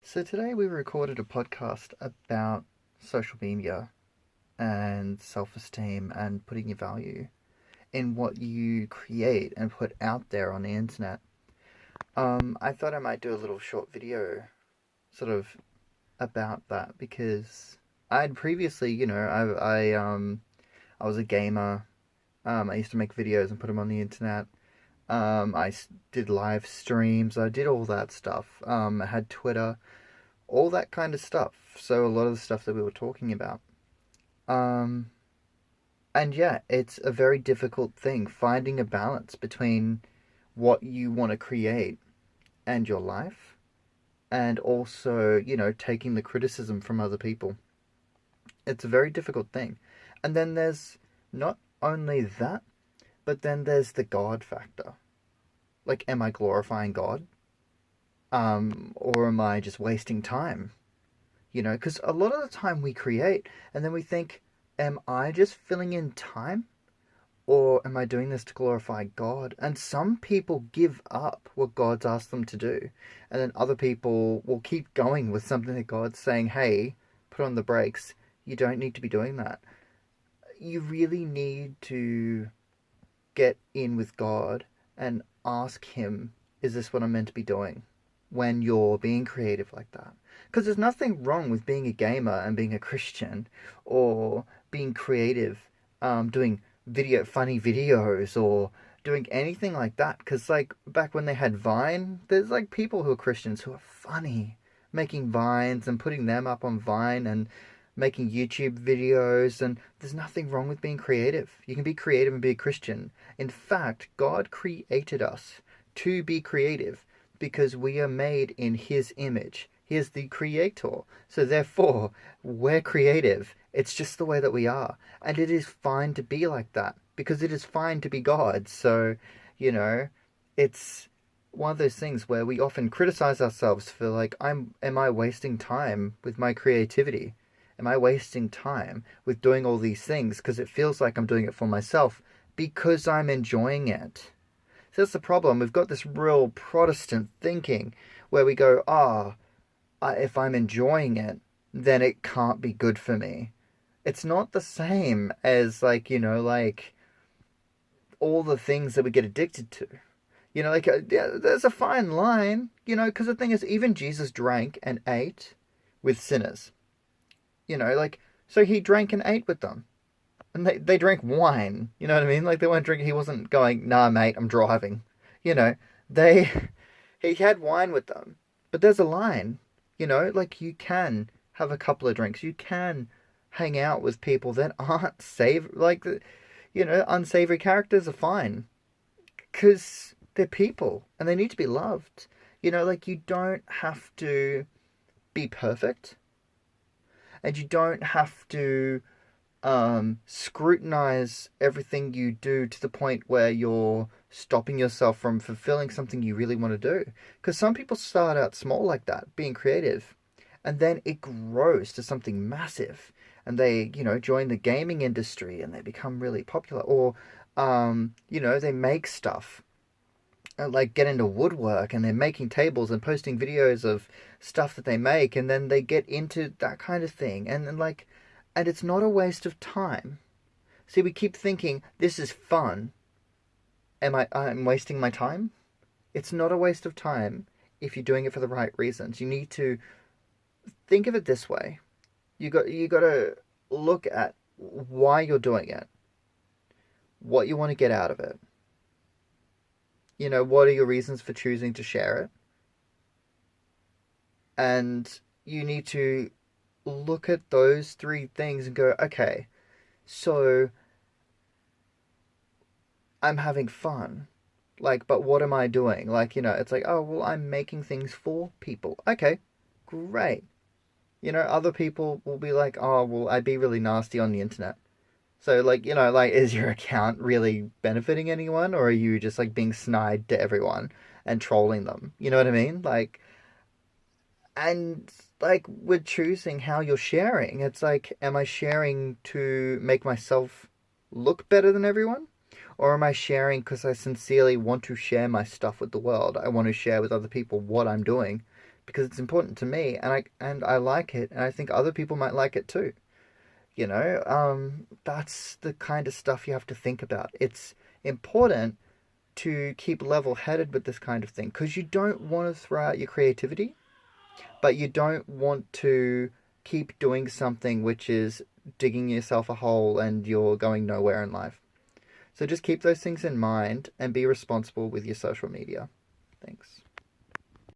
So today we recorded a podcast about social media and self-esteem and putting your value in what you create and put out there on the internet. I thought I might do a little short video sort of about that because I'd previously, I was a gamer. I used to make videos and put them on the internet. Did live streams. I did all that stuff. I had Twitter, all that kind of stuff. So a lot of the stuff that we were talking about. Um, and yeah, it's a very difficult thing finding a balance between what you want to create and your life, and also, taking the criticism from other people. It's a very difficult thing. And then there's not only that, but then there's the God factor. Like, am I glorifying God? Or am I just wasting time? Because a lot of the time we create and then we think, am I just filling in time? Or am I doing this to glorify God? And some people give up what God's asked them to do. And then other people will keep going with something that God's saying, hey, put on the brakes. You don't need to be doing that. You really need to get in with God and ask Him, is this what I'm meant to be doing? When you're being creative like that. Because there's nothing wrong with being a gamer and being a Christian, or being creative, doing funny videos, or doing anything like that. Because like back when they had Vine, there's like people who are Christians who are funny, making Vines and putting them up on Vine and making YouTube videos, and there's nothing wrong with being creative. You can be creative and be a Christian. In fact, God created us to be creative because we are made in His image. He is the creator. So therefore, we're creative. It's just the way that we are. And it is fine to be like that because it is fine to be God. So, it's one of those things where we often criticize ourselves for like, am I wasting time with my creativity? Am I wasting time with doing all these things because it feels like I'm doing it for myself because I'm enjoying it? So that's the problem. We've got this real Protestant thinking where we go, if I'm enjoying it, then it can't be good for me. It's not the same as like all the things that we get addicted to. Yeah, there's a fine line, because the thing is, even Jesus drank and ate with sinners. So he drank and ate with them. And they drank wine, you know what I mean? Like, they weren't drinking, he wasn't going, nah, mate, I'm driving. They, he had wine with them. But there's a line, like, you can have a couple of drinks. You can hang out with people that aren't unsavory characters are fine. Because they're people, and they need to be loved. Like, you don't have to be perfect. And you don't have to scrutinize everything you do to the point where you're stopping yourself from fulfilling something you really want to do. Because some people start out small like that, being creative, and then it grows to something massive, and they, join the gaming industry and they become really popular, or, they make stuff. Like, get into woodwork and they're making tables and posting videos of stuff that they make, and then they get into that kind of thing, and then and it's not a waste of time. See, we keep thinking this is fun. I'm wasting my time? It's not a waste of time if you're doing it for the right reasons. You need to think of it this way. You got to look at why you're doing it. What you want to get out of it. What are your reasons for choosing to share it? And you need to look at those three things and go, okay, so I'm having fun. But what am I doing? It's like, oh, well, I'm making things for people. Okay, great. Other people will be like, oh, well, I'd be really nasty on the internet. So, is your account really benefiting anyone, or are you just, being snide to everyone and trolling them? You know what I mean? And, we're choosing how you're sharing. It's like, am I sharing to make myself look better than everyone? Or am I sharing because I sincerely want to share my stuff with the world? I want to share with other people what I'm doing because it's important to me, and I like it, and I think other people might like it too. That's the kind of stuff you have to think about. It's important to keep level-headed with this kind of thing because you don't want to throw out your creativity, but you don't want to keep doing something which is digging yourself a hole and you're going nowhere in life. So just keep those things in mind and be responsible with your social media. Thanks.